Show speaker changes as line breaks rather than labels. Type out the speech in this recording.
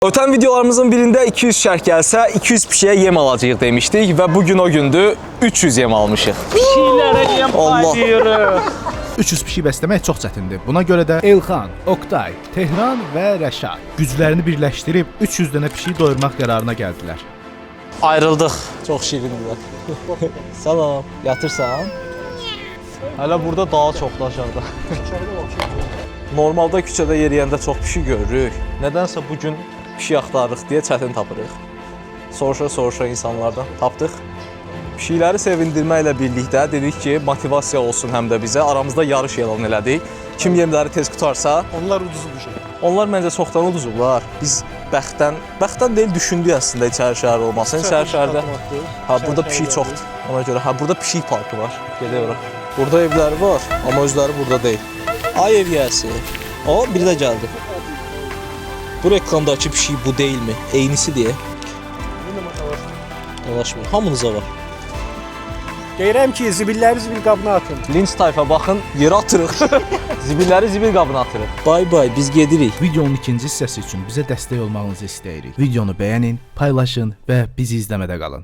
Ötən videolarımızın birində 200 şərh gəlsə 200 pişiyə yem alacağıq demişdik və bugün o gündür 300 yem almışıq.
Pişiklərə yem paylayırıq.
300 pişik bəsləmək çox çətindir. Buna görə də Elxan, Oktay, Tehran və Rəşad güclərini birləşdirib 300 dənə pişik doyurmaq qərarına gəldilər.
Ayrıldıq. Çox şirindirlər. Salam. Yatırsan? Hələ burada daha çoxdur aşağıda. Normalda küçədə yeriyəndə çox pişik görürük. Nədənsə bugün pişik axtarırıq deyə çətin tapırıq. Soruşa insanlardan tapdıq. Pişikləri sevindirməklə birlikdə dedik ki, motivasiya olsun həm də bizə. Aramızda yarış elan elədik. Kim yemləri tez qutarsa,
Onlar uduzulmuş.
onlar məncə çoxdan uduzublar. Biz bəxtdən deyil düşündük əslində içəri şəhər olmasın. İçəri şəhərdə burada pişik çoxdur. Ona görə burada pişik parkı var. Gedək ora. Burada evləri var, amma özləri burada deyil. Ay ev yiyəsi. O, biri də gəldi. Bu reklamdakı pişik bu deyilmi? Eynisi deyə. Dalaşmır. Hamınıza var.
Deyirəm ki, zibilləri zibil qabına atın.
Linç tayfa baxın, yerə atırıq. Zibilləri zibil qabına atırıq. Bay, biz gedirik.
Videonun ikinci hissəsi üçün bizə dəstək olmağınızı istəyirik. Videonu bəyənin, paylaşın və bizi izləmədə qalın.